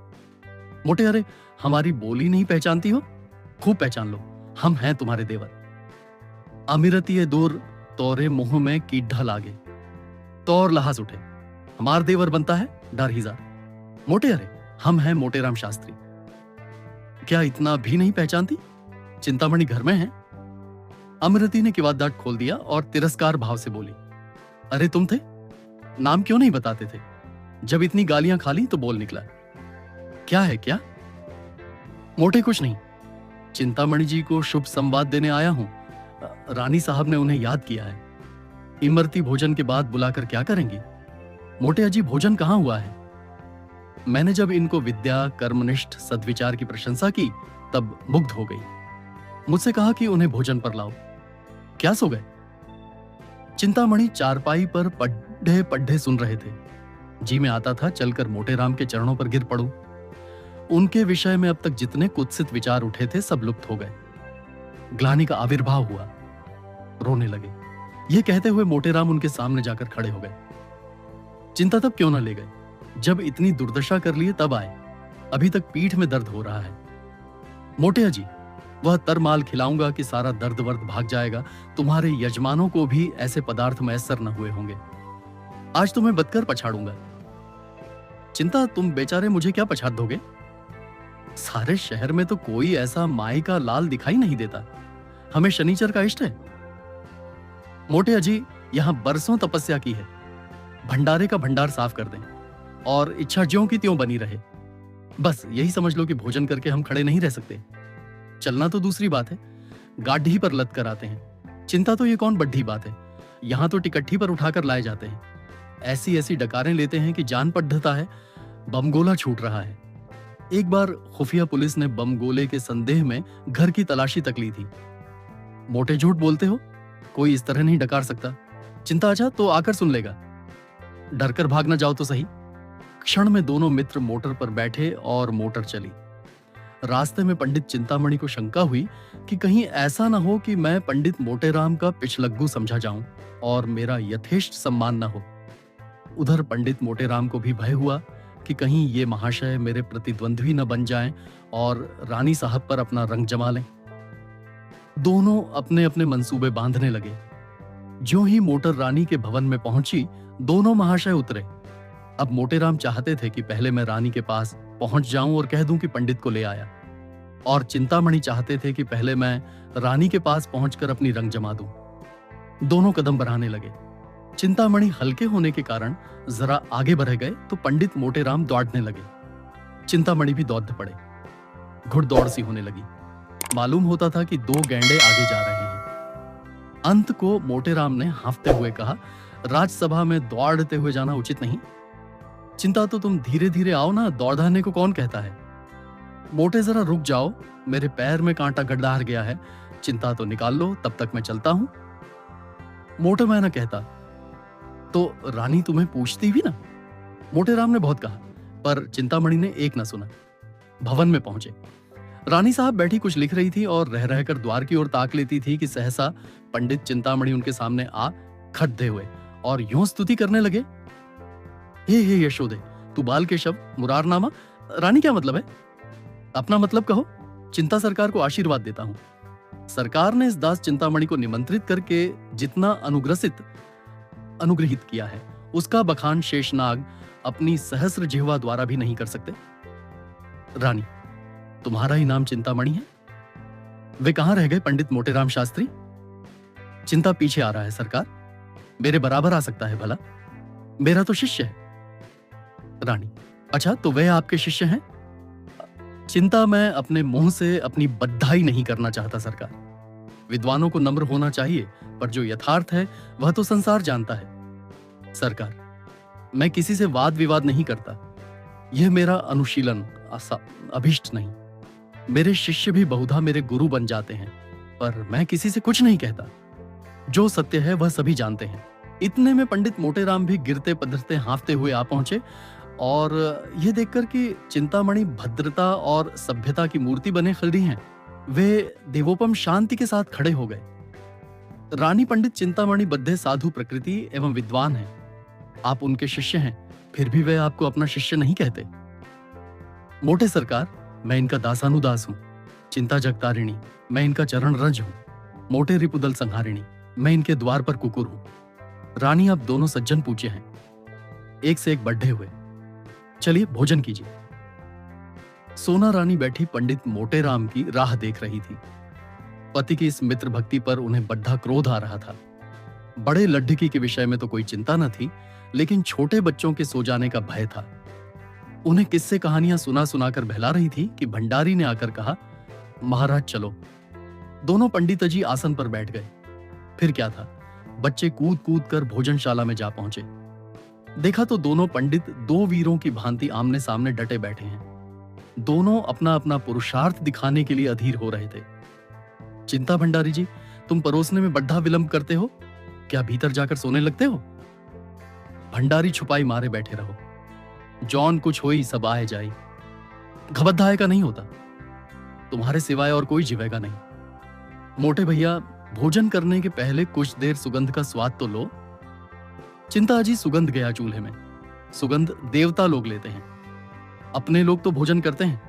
मोटे, अरे हमारी बोली नहीं पहचानती हो? खूब पहचान लो, हम हैं तुम्हारे देवर। अमिरती दूर तोरे मुंह में कीढ़ा लागे। तौर लहास उठे, हमार देवर बनता है डारहीजा। मोटे, अरे हम हैं मोटेराम शास्त्री। क्या इतना भी नहीं पहचानती? चिंतामणि घर में है। अमिरती ने किवाड़ खोल दिया और तिरस्कार भाव से बोली, अरे तुम थे? नाम क्यों नहीं बताते थे? जब इतनी गालियां खा ली तो बोल निकला, क्या है क्या? मोटे, कुछ नहीं, चिंतामणि जी को शुभ संवाद देने आया हूं। रानी साहब ने उन्हें याद किया है। इमरती भोजन के बाद बुलाकर क्या करेंगी? मोटे, अजी भोजन कहां हुआ है? मैंने जब इनको विद्या कर्मनिष्ठ सद्विचार की प्रशंसा की तब मुग्ध हो गई। मुझसे कहा कि उन्हें भोजन पर लाओ। क्या सो गए? चिंतामणि चारपाई पर पड्ढे पड्ढे सुन रहे थे। जी में आता था चलकर मोटेराम के चरणों पर गिर पड़ूं। उनके विषय में अब तक जितने कुत्सित विचार उठे थे सब लुप्त हो गए। ग्लानि का आविर्भाव हुआ, रोने लगे। ये कहते हुए मोटेराम उनके सामने जाकर खड़े हो गए। चिंता तब क्यों न ले गए? जब इतनी दुर्दशा कर लिए तब आए। अभी तक पीठ में दर्द हो रहा है। मोटे अजी, वह तरमाल खिलाऊंगा कि सारा दर्द वर्द भाग जाएगा। तुम्हारे यजमानों को भी ऐसे पदार्थ मैसर न हुए होंगे। आज तुम्हें बदकर पछाड़ूंगा। चिंता, तुम बेचारे मुझे क्या पछाड़ दोगे? सारे शहर में तो कोई ऐसा माई का लाल दिखाई नहीं देता। हमें शनिचर का इष्ट है। मोटे अजी, यहां बरसों तपस्या की है। भंडारे का भंडार साफ कर दें और इच्छा ज्यों की त्यों बनी रहे। बस यही समझ लो कि भोजन करके हम खड़े नहीं रह सकते। चलना तो दूसरी बात है, गाढ़ी पर लद कर आते हैं। चिंता, तो ये कौन बड्ढी बात है? यहां तो टिकट्ठी पर उठाकर लाए जाते हैं। ऐसी ऐसी डकारें लेते हैं कि जान पढ़ता है। बमगोला छूट रहा है। एक बार खुफिया पुलिस ने बमगोले के संदेह में घर की तलाशी तक ली थी। मोटे, झूठ बोलते हो, कोई इस तरह नहीं डकार सकता। चिंता, अच्छा तो आकर सुन लेगा। डरकर भाग न जाओ तो सही। क्षण में दोनों मित्र मोटर पर बैठे और मोटर चली। रास्ते में पंडित चिंतामणि को शंका हुई कि कहीं ऐसा न हो कि मैं पंडित मोटेराम का पिछलग्गू समझा जाऊं और मेरा यथेष्ट सम्मान न हो। उधर पंडित मोटेराम को भी भय हुआ कि कहीं ये महाशय मेरे प्रतिद्वंद्वी न बन जाएं और रानी साहब पर अपना रंग जमा लें। दोनों अपने अपने मंसूबे बांधने लगे। ज्यों ही मोटर रानी के भवन में पहुंची, दोनों महाशय उतरे। अब मोटेराम चाहते थे कि पहले मैं रानी के पास पहुंच जाऊं और कह दूं कि पंडित को ले आया, और चिंतामणि चाहते थे कि पहले मैं रानी के पास पहुंचकर अपनी रंग जमा दूं। दोनों कदम बढ़ाने लगे। चिंतामणि हल्के होने के कारण जरा आगे बढ़ गए तो पंडित मोटेराम दौड़ने लगे। चिंतामणि भी दौड़ पड़े। घुड़दौड़ सी होने लगी। मालूम होता था कि दो गैंडे आगे जा रहे हैं। अंत को मोटेराम ने हांफते हुए कहा, राजसभा में दौड़ते हुए जाना उचित नहीं। चिंता, तो तुम धीरे धीरे आओ ना, दौड़ाने को कौन कहता है? मोटे, जरा रुक जाओ, मेरे पैर में कांटा गड्ढार गया है। चिंता तो निकाल लो, तब तक मैं चलता हूं। मोटे, मैं ना कहता तो रानी तुम्हें पूछती भी ना। मोटेराम ने बहुत कहा पर चिंतामणि ने एक न सुना। भवन में पहुंचे। रानी साहब बैठी कुछ लिख रही थी और रह रहकर द्वार की ओर ताक लेती थी कि सहसा पंडित चिंतामणि उनके सामने आ खड़े हुए और यूं स्तुति करने लगे। हे यशोदे, तू बाल के शव मुरारनामा। रानी क्या मतलब है? अपना मतलब कहो। चिंता सरकार को आशीर्वाद देता हूं। सरकार ने इस दास चिंतामणि को निमंत्रित करके जितना अनुग्रहित किया है उसका बखान शेषनाग अपनी सहस्र जिह्वा द्वारा भी नहीं कर सकते। रानी, तुम्हारा ही नाम चिंतामणि है? वे कहां रह गए पंडित मोटेराम शास्त्री? चिंता पीछे आ रहा है सरकार, मेरे बराबर आ सकता है भला, मेरा तो शिष्य है। रानी, अच्छा तो वे आपके शिष्य हैं? चिंता मैं अपने मुंह से अपनी बधाई नहीं करना चाहता सरकार। विद्वानों को नम्र होना चाहिए, पर जो यथार्थ है वह तो संसार जानता है। सरकार, मैं किसी से वाद विवाद नहीं करता, यह मेरा अनुशीलन अभिष्ट नहीं। मेरे शिष्य भी बहुधा मेरे गुरु बन जाते हैं, पर मैं किसी से कुछ नहीं कहता। जो सत्य है वह सभी जानते हैं। इतने में पंडित मोटेराम भी गिरते पधरते हाँफते हुए आ पहुंचे और यह देखकर कि चिंतामणि भद्रता और सभ्यता की मूर्ति बने खड़ी हैं, वे देवोपम शांति के साथ खड़े हो गए। रानी, पंडित चिंतामणि बद्धे साधु प्रकृति एवं विद्वान हैं। आप उनके शिष्य हैं, फिर भी वे आपको अपना शिष्य नहीं कहते। मोटे सरकार, मैं इनका दासानुदास हूं। चिंता जगतारिणी, मैं इनका चरण रज हूं। मोटे रिपुदल संहारिणी, मैं इनके द्वार पर कुकुर हूं। रानी, आप दोनों सज्जन पूज्य हैं, एक से एक बढ़े हुए। चलिए भोजन कीजिए। सोना रानी बैठी पंडित मोटेराम की राह देख रही थी। पति की इस मित्र भक्ति पर उन्हें बड्ढा क्रोध आ रहा था। बड़े लड्ढकी के विषय में तो कोई चिंता न थी, लेकिन छोटे बच्चों के सो जाने का भय था। उन्हें किस्से कहानियां सुना सुनाकर बहला रही थी कि भंडारी ने आकर कहा, महाराज चलो। दोनों पंडित जी आसन पर बैठ गए। फिर क्या था, बच्चे कूद कूद कर भोजनशाला में जा पहुंचे। देखा तो दोनों पंडित दो वीरों की भांति आमने सामने डटे बैठे हैं। दोनों अपना अपना पुरुषार्थ दिखाने के लिए अधीर हो रहे थे। चिंता भंडारी जी, तुम परोसने में बड्ढा विलंब करते हो, क्या भीतर जाकर सोने लगते हो? भंडारी, छुपाई मारे बैठे रहो, जौन कुछ होई सब आए जाई। घबद्धाए का नहीं होता, तुम्हारे सिवाय और कोई जीवेगा नहीं। मोटे भैया, भोजन करने के पहले कुछ देर सुगंध का स्वाद तो लो। चिंता जी, सुगंध गया चूल्हे में। सुगंध देवता लोग लेते हैं, अपने लोग तो भोजन करते हैं।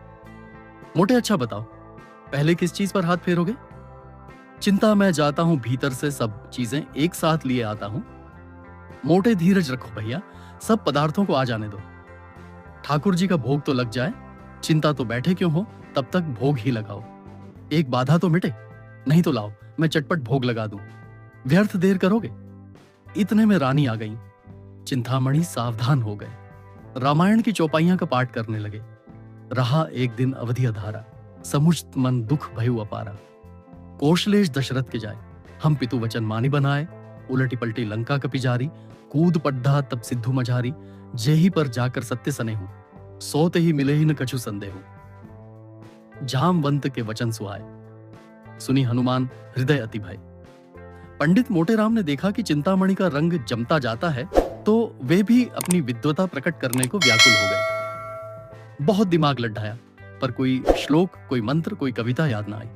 मोटे, अच्छा बताओ, पहले किस चीज पर हाथ फेरोगे? चिंता, मैं जाता हूं भीतर से सब चीजें एक साथ लिए आता हूं। मोटे, धीरज रखो भैया, सब पदार्थों को आ जाने दो। ठाकुर जी का भोग तो लग जाए। चिंता, तो बैठे क्यों हो, तब तक भोग ही लगाओ। एक बाधा तो मिटे, नहीं तो लाओ मैं चटपट भोग लगा दूं। व्यर्थ देर करोगे। इतने में रानी आ गई। चिंतामणि सावधान हो गए, रामायण की चौपाइयां का पाठ करने लगे। रहा एक दिन अवधि अधारा, समुझत मन दुख भयु अपारा। कौशलेश दशरथ के जाए, हम पितु वचन मानी बनाए। उलटी पलटी लंका कपि जारी, कूद पड्ढा तब सिद्धू मझारी। जेही पर जाकर सत्य सने हूं, सोते ही मिले ही न कछु संदेह। जामवंत के वचन सुहाए, सुनी हनुमान हृदय अति भय। पंडित मोटेराम ने देखा कि चिंतामणि का रंग जमता जाता है, तो वे भी अपनी विद्वता प्रकट करने को व्याकुल हो गए। बहुत दिमाग लड्ढाया, पर कोई श्लोक, कोई मंत्र, कोई कविता याद ना आई।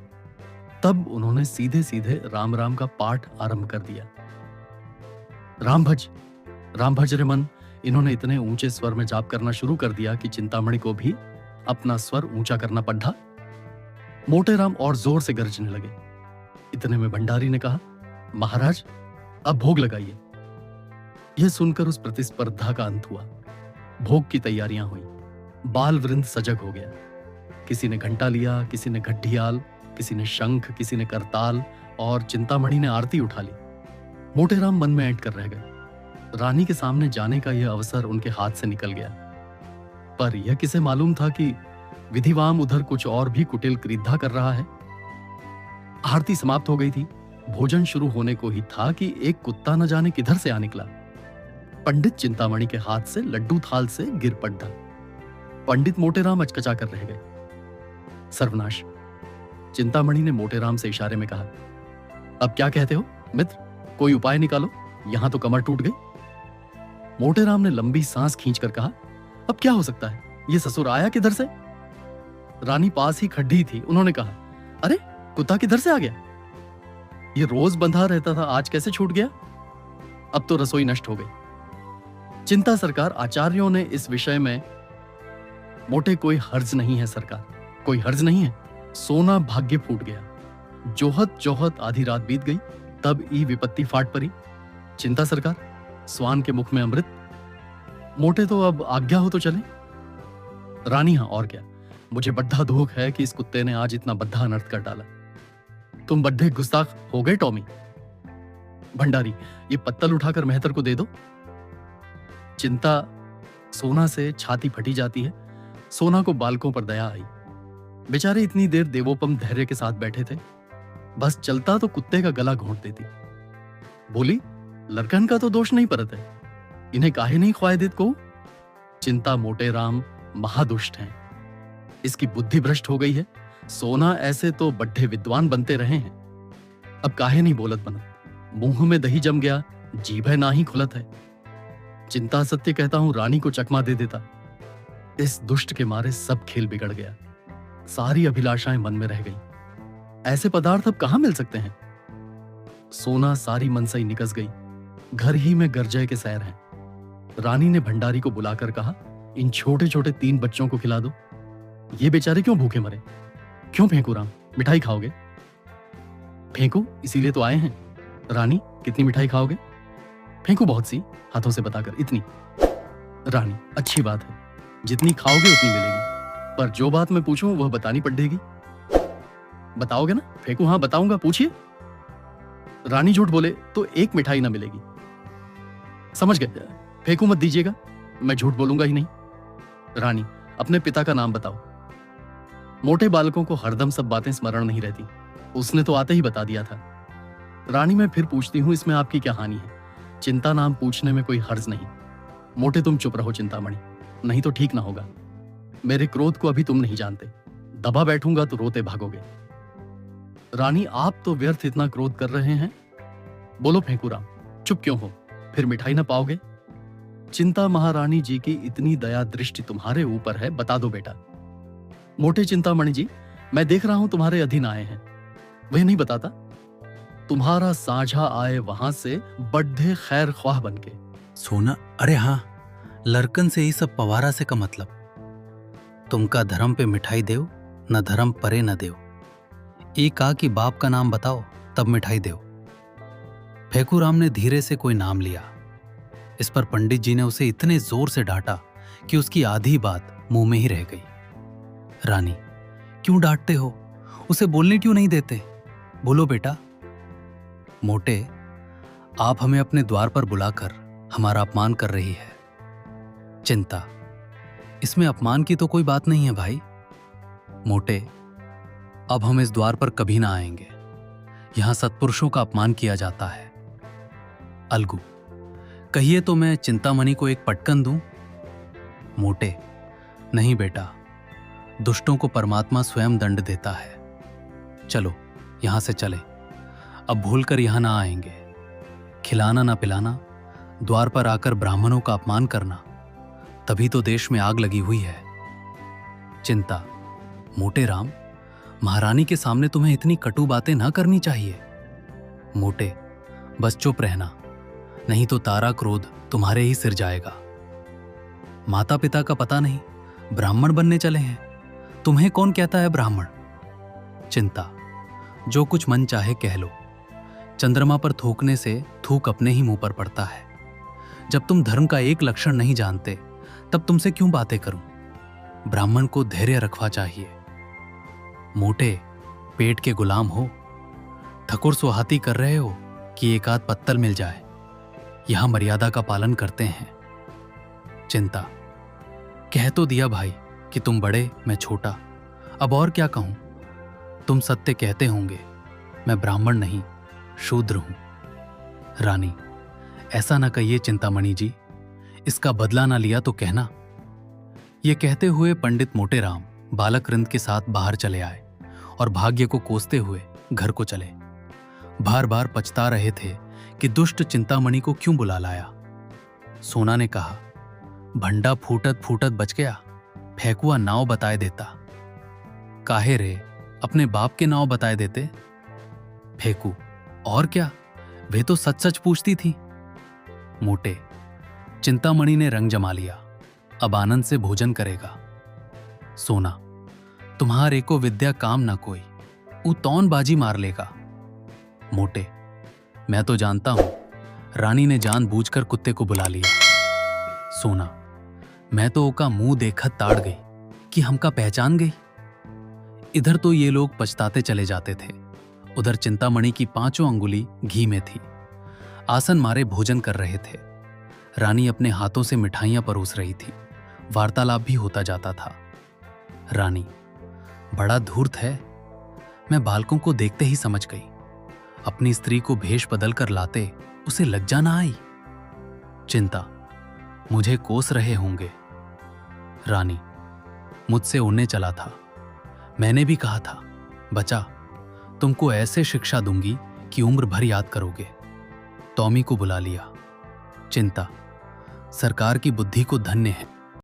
तब उन्होंने सीधे सीधे राम राम का पाठ आरंभ कर दिया। राम भज रे मन। इन्होंने इतने ऊंचे स्वर में जाप करना शुरू कर दिया कि चिंतामणि को भी अपना स्वर ऊंचा करना पड़ा। मोटेराम और जोर से गरजने लगे। इतने में भंडारी ने कहा, महाराज अब भोग लगाइए। यह सुनकर उस प्रतिस्पर्धा का अंत हुआ। भोग की तैयारियां हुई। बाल वृंद सजग हो गया। किसी ने घंटा लिया, किसी ने घड्डियाल, किसी ने शंख, किसी ने करताल, और चिंतामणि ने आरती उठा ली। मोटेराम मन में ऐंठ कर रह गए। रानी के सामने जाने का यह अवसर उनके हाथ से निकल गया। पर यह किसे मालूम था कि विधिवाम उधर कुछ और भी कुटिल क्रीधा कर रहा है। आरती समाप्त हो गई थी। भोजन शुरू होने को ही था कि एक कुत्ता न जाने किधर से आ निकला। पंडित चिंतामणि के हाथ से लड्डू थाल से गिर पड़ा। पंडित मोटेराम अचकचा कर रह गए। सर्वनाश। चिंतामणि ने मोटेराम से इशारे में कहा, अब क्या कहते हो मित्र, कोई उपाय निकालो, यहां तो कमर टूट गई। मोटेराम ने लंबी सांस खींचकर कहा, अब क्या हो सकता है, ये ससुर आया किधर से? रानी पास ही खड़ी थी। उन्होंने कहा, अरे कुत्ता किधर से आ गया? ये रोज बंधा रहता था, आज कैसे छूट गया? अब तो रसोई नष्ट हो गई। चिंता सरकार, आचार्यों ने इस विषय में मोटे कोई हर्ज नहीं है सरकार, कोई हर्ज नहीं है। सोना भाग्य फूट गया। जोहत जोहत आधी रात बीत गई, तब ई विपत्ति फाट पड़ी। चिंता सरकार, स्वान के मुख में अमृत। मोटे तो अब आज्ञा हो तो चले। रानी, हाँ और क्या, मुझे बड्ढा दुख है कि इस कुत्ते ने आज इतना बद्धा अनर्थ कर डाला। तुम बड्ढे गुस्ताख हो गए टॉमी। भंडारी, ये पत्तल उठाकर मेहतर को दे दो। चिंता, सोना से छाती फटी जाती है। सोना को बालकों पर दया आई। बेचारे इतनी देर देवोपम धैर्य के साथ बैठे थे, बस चलता तो कुत्ते का गला घोंट देती। बोली, लड़कन का तो दोष नहीं परत है, इन्हें काहे नहीं ख्वाए देत को। चिंता, मोटे राम महादुष्ट हैं, इसकी बुद्धि भ्रष्ट हो गई है। सोना ऐसे तो बड्ढे विद्वान बनते रहे हैं, अब काहे नहीं बोलत बनत। मुंह में दही जम गया, जीभ ना ही खुलत है। चिंता, सत्य कहता हूं, रानी को चकमा दे देता। इस दुष्ट के मारे सब खेल बिगड़ गया, सारी अभिलाषाएं मन में रह गई। ऐसे पदार्थ अब कहां मिल सकते हैं? सोना सारी मनसाई निकस गई, घर ही में गरजय के सैर हैं। रानी ने भंडारी को बुलाकर कहा, इन छोटे छोटे 3 बच्चों को खिला दो, ये बेचारे क्यों भूखे मरे। क्यों फेंकू राम, मिठाई खाओगे? फेंकू, इसीलिए तो आए हैं। रानी, कितनी मिठाई खाओगे? फेंकू बहुत सी, हाथों से बताकर, इतनी। रानी, अच्छी बात है, जितनी खाओगे उतनी मिलेगी, पर जो बात मैं पूछूं वह बतानी पड़ेगी। बताओगे ना? फेंकू, हाँ बताऊंगा, पूछिए। रानी झूठ बोले तो 1 मिठाई ना मिलेगी। समझ गए, फेंकू मत दीजिएगा, मैं झूठ बोलूंगा ही नहीं। रानी, अपने पिता का नाम बताओ। मोटे बालकों को हरदम सब बातें स्मरण नहीं रहती, उसने तो आते ही बता दिया था। रानी, मैं फिर पूछती हूं, इसमें आपकी क्या हानि है? चिंता नाम पूछने में कोई हर्ज नहीं। मोटे, तुम चुप रहो चिंतामणि, नहीं तो ठीक ना होगा। मेरे क्रोध को अभी तुम नहीं जानते, दबा बैठूंगा तो रोते भागोगे। रानी, आप तो व्यर्थ इतना क्रोध कर रहे हैं। बोलो फेंकूराम, चुप क्यों हो? फिर मिठाई ना पाओगे? चिंता, महारानी जी की इतनी दया दृष्टि तुम्हारे ऊपर है, बता दो बेटा। मोटे, चिंतामणि जी, मैं देख रहा हूं तुम्हारे अधीन आए हैं, वह नहीं बताता। तुम्हारा साझा आए वहां से बड्ढे खैर ख्वाह बन के। सोना, अरे हाँ, लड़कन से ही सब पवारा से का मतलब। तुमका धर्म पे मिठाई देव, न धर्म परे न देव। एक कहा कि बाप का नाम बताओ तब मिठाई देव। फेकूराम ने धीरे से कोई नाम लिया। इस पर पंडित जी ने उसे इतने जोर से डांटा कि उसकी आधी बात मुंह में ही रह गई। रानी, क्यों डांटते हो? उसे बोलने क्यों नहीं देते? बोलो बेटा। मोटे, आप हमें अपने द्वार पर बुलाकर हमारा अपमान कर रही है। चिंता, इसमें अपमान की तो कोई बात नहीं है भाई। मोटे, अब हम इस द्वार पर कभी ना आएंगे, यहां सत्पुरुषों का अपमान किया जाता है। अलगू, कहिए तो मैं चिंतामणि को एक पटकन दूं? मोटे, नहीं बेटा, दुष्टों को परमात्मा स्वयं दंड देता है। चलो यहां से चले, अब भूलकर यहां ना आएंगे। खिलाना ना पिलाना, द्वार पर आकर ब्राह्मणों का अपमान करना, तभी तो देश में आग लगी हुई है। चिंता, मोटे राम, महारानी के सामने तुम्हें इतनी कटु बातें ना करनी चाहिए। मोटे, बस चुप रहना, नहीं तो तारा क्रोध तुम्हारे ही सिर जाएगा। माता पिता का पता नहीं, ब्राह्मण बनने चले हैं। तुम्हें कौन कहता है ब्राह्मण? चिंता, जो कुछ मन चाहे कह लो, चंद्रमा पर थूकने से थूक अपने ही मुंह पर पड़ता है। जब तुम धर्म का एक लक्षण नहीं जानते, तब तुमसे क्यों बातें करूं? ब्राह्मण को धैर्य रखवा चाहिए। मोटे, पेट के गुलाम हो, ठकुर सुहाती कर रहे हो कि एक आध पत्तल मिल जाए। यहां मर्यादा का पालन करते हैं। चिंता, कह तो दिया भाई कि तुम बड़े मैं छोटा, अब और क्या कहूं? तुम सत्य कहते होंगे, मैं ब्राह्मण नहीं शूद्र हूं। रानी, ऐसा ना कहिए चिंतामणि जी, इसका बदला ना लिया तो कहना। ये कहते हुए पंडित मोटेराम बालक वृंद के साथ बाहर चले आए और भाग्य को कोसते हुए घर को चले। बार बार पछता रहे थे कि दुष्ट चिंतामणि को क्यों बुला लाया। सोना ने कहा, भंडा फूटत फूटत बच गया, फेंकुआ नाव बताए देता। काहे रे, अपने बाप के नाव बताए देते। फेंकू, और क्या, वे तो सच सच पूछती थी। मोटे, चिंतामणि ने रंग जमा लिया, अब आनंद से भोजन करेगा। सोना, तुम्हारे को विद्या काम ना कोई, ऊ तौन बाजी मार लेगा। मोटे, मैं तो जानता हूं, रानी ने जानबूझकर कुत्ते को बुला लिया। सोना, मैं तो ओका मुंह देखत ताड़ गई कि हमका पहचान गई। इधर तो ये लोग पछताते चले जाते थे, उधर चिंतामणि की 5 अंगुली घी में थी। आसन मारे भोजन कर रहे थे। रानी अपने हाथों से मिठाइयां परोस रही थी। वार्तालाप भी होता जाता था। रानी, बड़ा धूर्त है, मैं बालकों को देखते ही समझ गई। अपनी स्त्री को भेष बदल कर लाते उसे लज्जा ना आई। चिंता, मुझे कोस रहे होंगे। रानी, मुझसे उड़ने चला था, मैंने भी कहा था, बचा, तुमको ऐसे शिक्षा दूंगी कि उम्र भर याद करोगे। टॉमी को बुला लिया। चिंता, सरकार की बुद्धि को धन्य है,